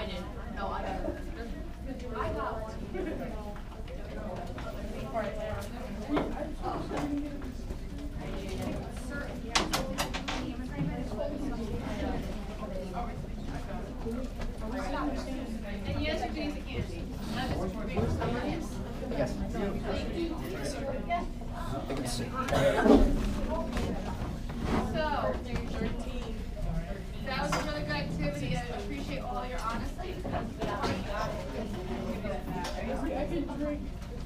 did. No, I didn't. I got one. And yes, you're doing the candy. Yes. So, that was a really good activity. I appreciate all your honesty. I can drink.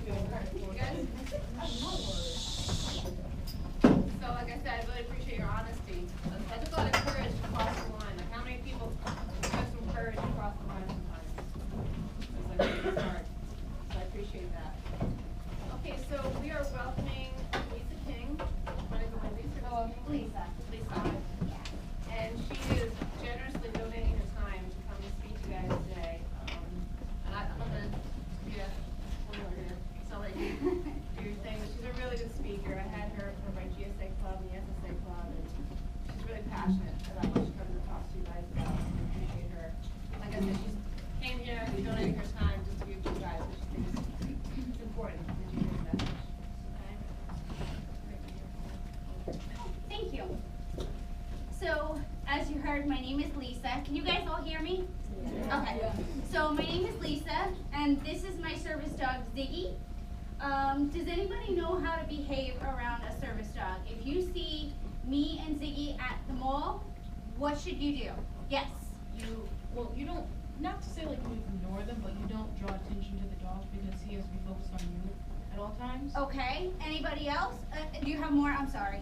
Good? So, like I said, I really appreciate your honesty. I took a lot of courage to cross the line. Like, how many people took some courage to cross the line sometimes? It's like, it's hard. So I appreciate that. Okay, so we are welcoming Lisa King. Want to go with Lisa? Lisa. Lisa. And she is generously donating her time to come and speak to you guys today. And I'm gonna be a spoiler here. So like you do your thing, but she's a really good speaker. I had her for my GSA club and the SSA club, and she's really passionate about what she comes to talk to you guys about. I appreciate her. Like I said, she's came here and donating her time just to give to you guys, which she thinks it's important that you hear the message. Okay? Thank you. So, as you heard, my name is Lisa. Can you guys all hear me? Yeah. Okay. Yeah. So, my name is Lisa, and this is my service dog, Ziggy. Does anybody know how to behave around a service dog? If you see me and Ziggy at the mall, what should you do? Yes. You don't, not to say like you ignore them, but you don't draw attention to the dog because he has to be focused on you at all times. Okay. Anybody else? Do you have more? I'm sorry.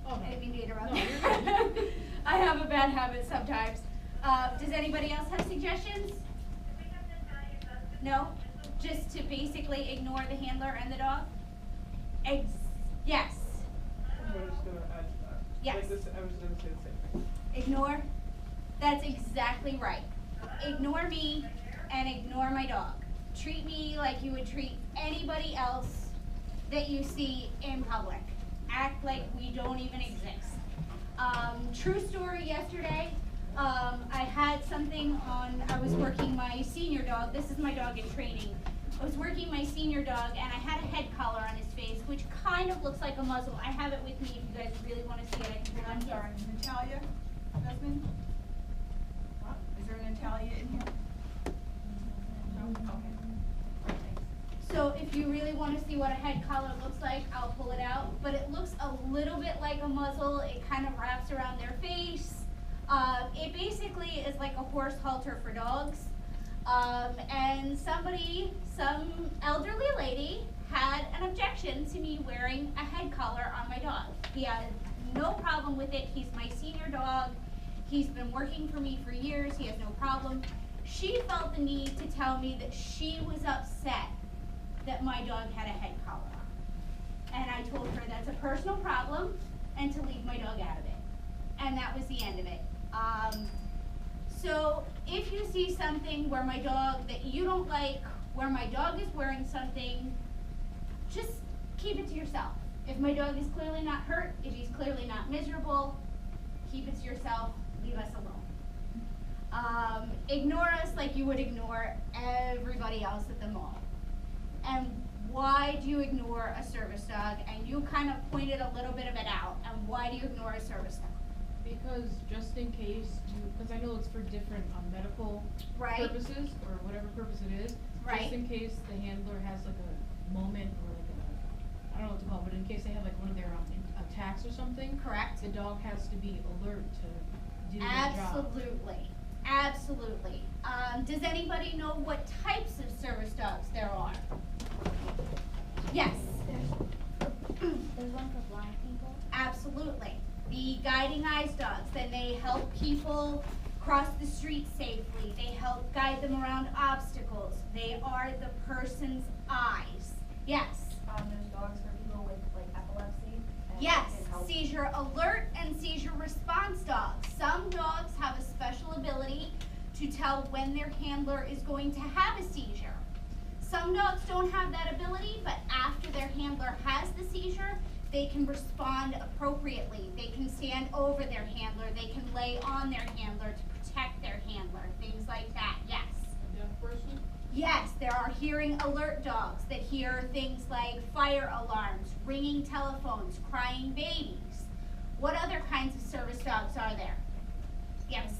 Oh, no. I didn't mean to interrupt. No, you're good. I have a bad habit sometimes. Does anybody else have suggestions? No? Just to basically ignore the handler and the dog? Yes. I was just gonna add to that. Yes. Like this, I was gonna say the same thing. Ignore? That's exactly right. Ignore me and ignore my dog. Treat me like you would treat anybody else that you see in public. Act like we don't even exist. True story yesterday, I had something on, I was working my senior dog. This is my dog in training. I was working my senior dog and I had a head collar on his face, which kind of looks like a muzzle. I have it with me if you guys really want to see it. I can put it on here. Sorry, Natalia, husband? Is there a Natalia in here? No? Okay. So if you really want to see what a head collar looks like, I'll pull it out. But it looks a little bit like a muzzle. It kind of wraps around their face. It basically is like a horse halter for dogs. And some elderly lady had an objection to me wearing a head collar on my dog. He had no problem with it. He's my senior dog. He's been working for me for years. He has no problem. She felt the need to tell me that she was upset that my dog had a head collar on. And I told her that's a personal problem and to leave my dog out of it. And that was the end of it. So if you see something where my dog that you don't like, where my dog is wearing something, just keep it to yourself. If my dog is clearly not hurt, if he's clearly not miserable, keep it to yourself, leave us alone. Ignore us like you would ignore everybody else at the mall. And why do you ignore a service dog? And you kind of pointed a little bit of it out. And why do you ignore a service dog? Because just in case because I know it's for different medical purposes or whatever purpose it is. Right. Just in case the handler has like a moment or like I don't know what to call it, but in case they have like one of their attacks or something. Correct. The dog has to be alert to do their job. Absolutely. Absolutely. Does anybody know what types of service dogs there are? Yes. There's one for blind people. Absolutely. The guiding eyes dogs, then they help people cross the street safely. They help guide them around obstacles. They are the person's eyes. Yes. There's dogs for people with like epilepsy. Yes, seizure alert and seizure response dogs. Some dogs have a special ability to tell when their handler is going to have a seizure. Some dogs don't have that ability, but after their handler has the seizure, they can respond appropriately. They can stand over their handler. They can lay on their handler to protect their handler, things like that, yes. are hearing alert dogs that hear things like fire alarms, ringing telephones, crying babies. What other kinds of service dogs are there? Yes.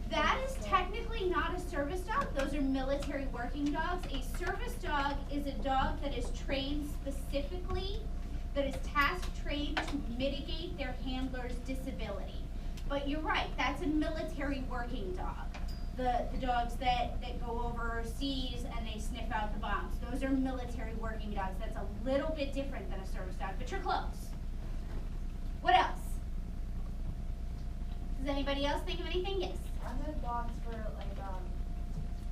That is technically not a service dog. Those are military working dogs. A service dog is a dog that is trained specifically, that is task trained to mitigate their handler's disability. But you're right, that's a military working dog. The dogs that go overseas and they sniff out the bombs. Those are military working dogs. That's a little bit different than a service dog, but you're close. What else? Does anybody else think of anything? Yes. Are there dogs for like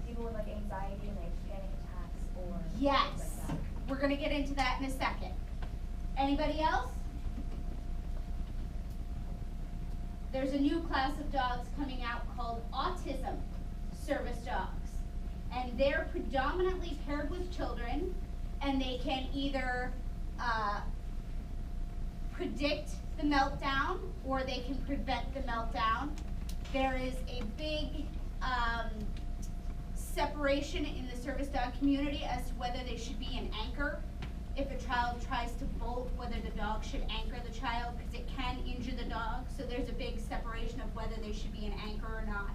people with like anxiety and like panic attacks or Yes. things like that? We're gonna get into that in a second. Anybody else? There's a new class of dogs coming out called autism service dogs. And they're predominantly paired with children, and they can either predict the meltdown or they can prevent the meltdown. There is a big separation in the service dog community as to whether they should be an anchor. If a child tries to bolt, whether the dog should anchor the child, because it can injure the dog. So there's a big separation of whether they should be an anchor or not.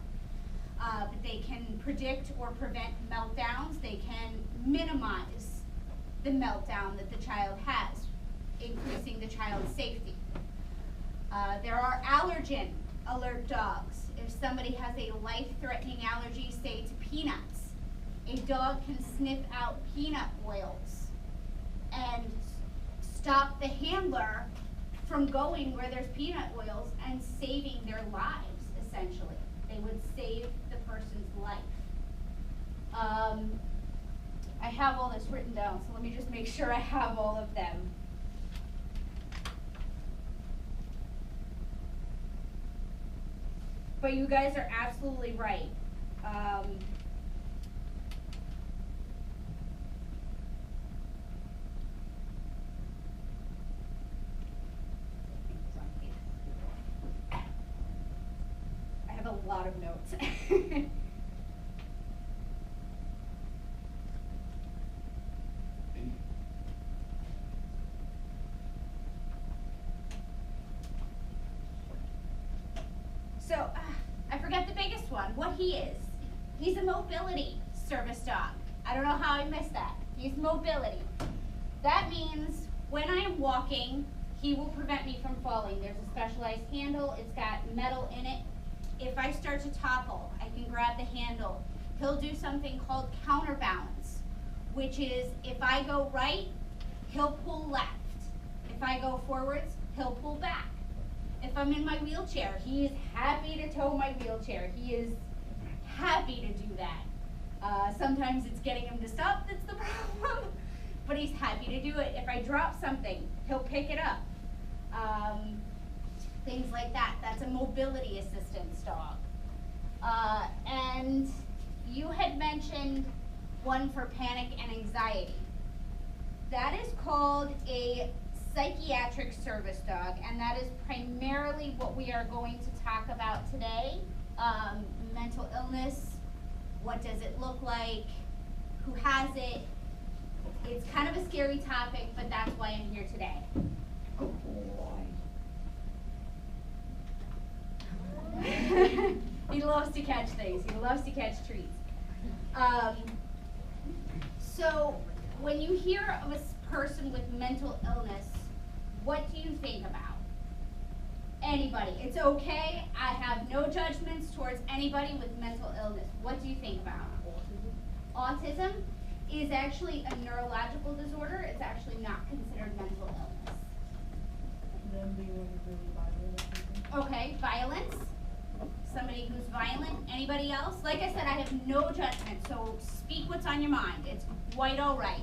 But they can predict or prevent meltdowns. They can minimize the meltdown that the child has, increasing the child's safety. There are allergen alert dogs. If somebody has a life-threatening allergy, say to peanuts, a dog can sniff out peanut oils and stop the handler from going where there's peanut oils and saving their lives, essentially. They would save the person's life. I have all this written down, so let me just make sure I have all of them. But you guys are absolutely right. I have a lot of notes. So, I forget the biggest one, what he is. He's a mobility service dog. I don't know how I missed that. He's mobility. That means when I am walking, he will prevent me from falling. There's a specialized handle, it's got metal in it. If I start to topple, I can grab the handle. He'll do something called counterbalance, which is if I go right, he'll pull left. If I go forwards, he'll pull back. If I'm in my wheelchair, he is happy to tow my wheelchair. He is happy to do that. Sometimes it's getting him to stop that's the problem, but he's happy to do it. If I drop something, he'll pick it up. Things like that. That's a mobility assistance dog. And you had mentioned one for panic and anxiety. That is called a psychiatric service dog, and that is primarily what we are going to talk about today. Mental illness, what does it look like, who has it. It's kind of a scary topic, but that's why I'm here today. Oh boy. He loves to catch things, he loves to catch treats. So when you hear of a person with mental illness, what do you think about? Anybody. It's okay. I have no judgments towards anybody with mental illness. What do you think about? Autism is actually a neurological disorder. It's actually not considered mental illness. Them being really violent or something. Okay, violence. Somebody who's violent. Anybody else? Like I said, I have no judgment, so speak what's on your mind. It's quite all right.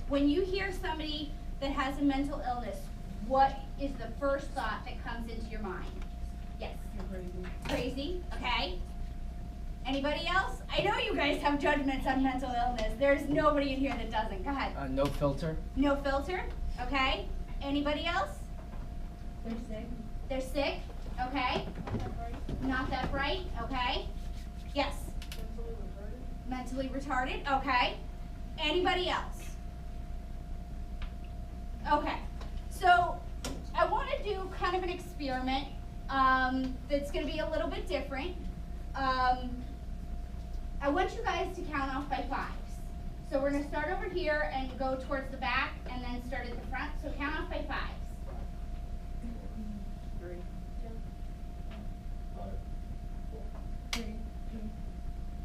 When you hear somebody that has a mental illness, what is the first thought that comes into your mind? Yes. You're crazy. Crazy, okay. Anybody else? I know you guys have judgments on mental illness. There's nobody in here that doesn't. Go ahead. No filter. No filter, okay. Anybody else? They're sick. They're sick, okay. Not that bright, okay. Yes. Mentally retarded, okay. Anybody else? Okay, so I want to do kind of an experiment that's going to be a little bit different. I want you guys to count off by 5s. So we're going to start over here and go towards the back and then start at the front. So count off by 5s. 3, 2, 5, 3, 2, 1, 4, 3, 2,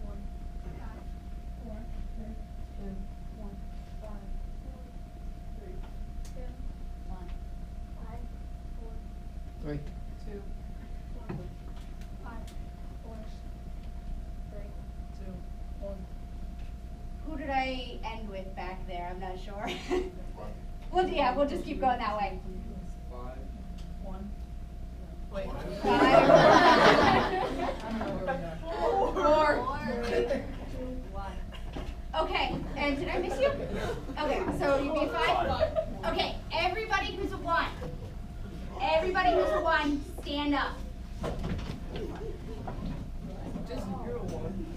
1, 5, 4, 3, 2, 1, 5, 4, 3, 2, 1, 5, 4, 3, 2, 1. Who did I end with back there? I'm not sure. Well, yeah, we'll just keep going that way. 5, 1. Wait. 5. Four. 3, 2, 1. Okay, and did I miss you? Okay, so you'd be a 5? Okay, everybody who's a 1. Everybody who's a 1, stand up. Just you're a 1.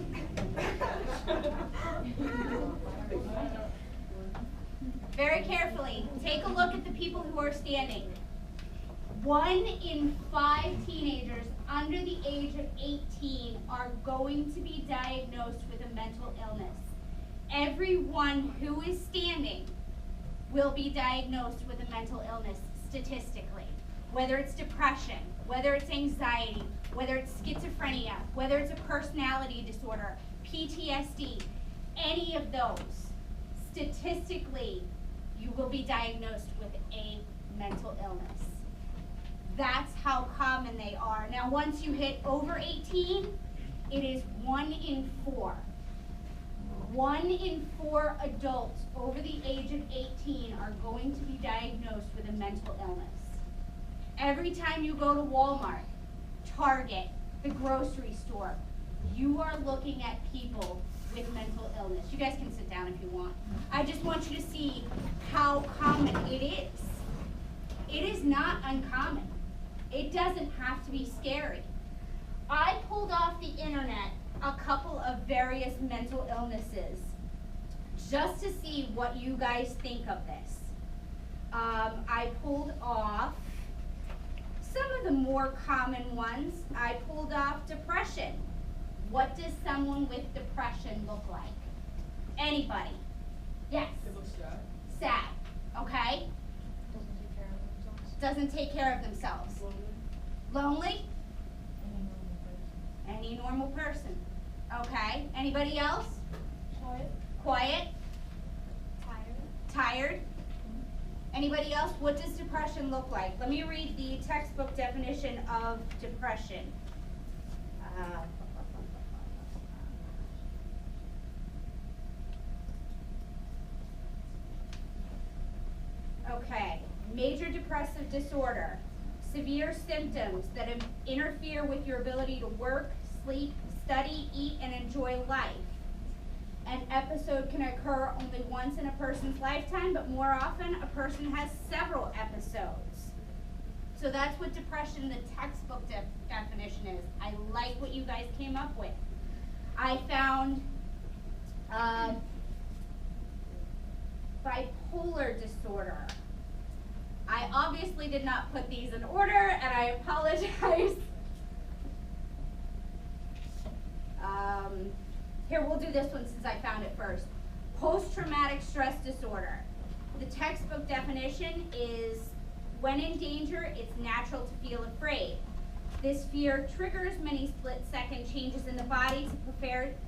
Very carefully, take a look at the people who are standing. 1 in 5 teenagers under the age of 18 are going to be diagnosed with a mental illness. Everyone who is standing will be diagnosed with a mental illness statistically. Whether it's depression, whether it's anxiety, whether it's schizophrenia, whether it's a personality disorder, PTSD, any of those, statistically, you will be diagnosed with a mental illness. That's how common they are. Now, once you hit over 18, it is 1 in 4. 1 in 4 adults over the age of 18 are going to be diagnosed with a mental illness. Every time you go to Walmart, Target, the grocery store, you are looking at people with mental illness. You guys can sit down if you want. I just want you to see how common it is. It is not uncommon. It doesn't have to be scary. I pulled off the internet a couple of various mental illnesses just to see what you guys think of this. I pulled off some of the more common ones. I pulled off depression. What does someone with depression look like? Anybody? Yes? It looks sad. Sad. Okay? Doesn't take care of themselves. Doesn't take care of themselves. Lonely. Lonely? Any normal person. Any normal person. Okay. Anybody else? Quiet. Quiet? Tired. Tired? Anybody else? What does depression look like? Let me read the textbook definition of depression. Okay. Major depressive disorder. Severe symptoms that interfere with your ability to work, sleep, study, eat, and enjoy life. An episode can occur only once in a person's lifetime, but more often a person has several episodes. So that's what depression, the textbook definition is. I like what you guys came up with. I found bipolar disorder. I obviously did not put these in order, and I apologize. Here, we'll do this one since I found it first. Post-traumatic stress disorder. The textbook definition is, when in danger, it's natural to feel afraid. This fear triggers many split-second changes in the body to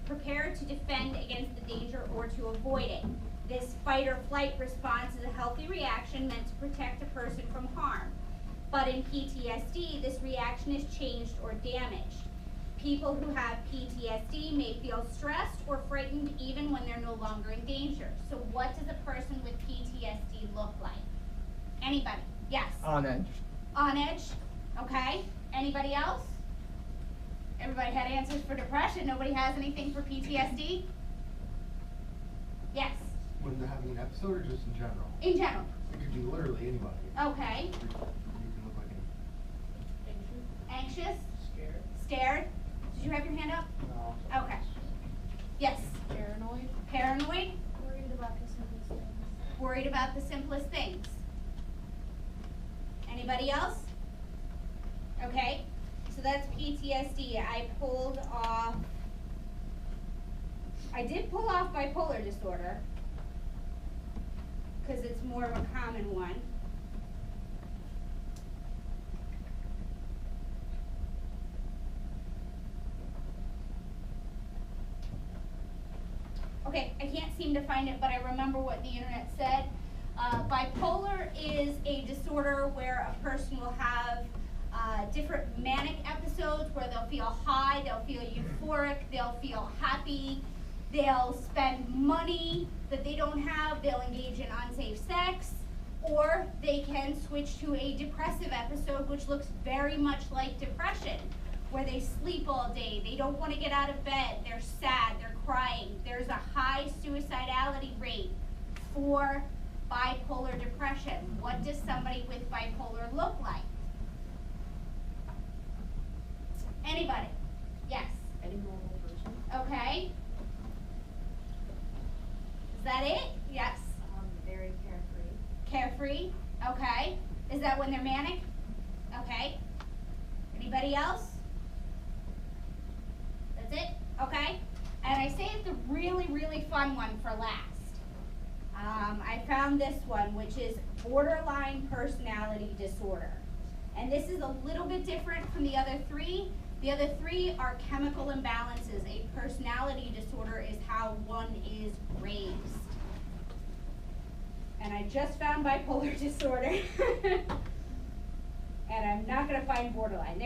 prepare to defend against the danger or to avoid it. This fight or flight response is a healthy reaction meant to protect a person from harm. But in PTSD, this reaction is changed or damaged. People who have PTSD may feel stressed or frightened even when they're no longer in danger. So what does a person with PTSD look like? Anybody? Yes? on edge. On edge? Okay. Anybody else? Everybody had answers for depression. Nobody has anything for PTSD? Yes? When they're having an episode or just in general? In general. It could be literally anybody. Okay. You can look like Anxious? Scared. Scared? Did you have your hand up? No. Okay. Yes? Paranoid? Worried about the simplest things. Worried about the simplest things. Anybody else? Okay, so that's PTSD. I did pull off bipolar disorder, because it's more of a common one. Okay, I can't seem to find it, but I remember what the internet said. Bipolar is a disorder where a person will have different manic episodes where they'll feel high, they'll feel euphoric, they'll feel happy, they'll spend money that they don't have, they'll engage in unsafe sex, or they can switch to a depressive episode, which looks very much like depression, where they sleep all day, they don't want to get out of bed, they're sad, they're crying. There's a high suicidality rate for bipolar depression. What does somebody with bipolar look like? Anybody? Yes. Any normal person? Okay. Is that it? Yes. Very carefree. Carefree. Okay. Is that when they're manic? Okay. Anybody else? That's it? Okay. And I saved the really, really fun one for last. I found this one, which is borderline personality disorder. And this is a little bit different from the other three. The other three are chemical imbalances. A personality disorder is how one is raised. And I just found bipolar disorder. And I'm not going to find borderline.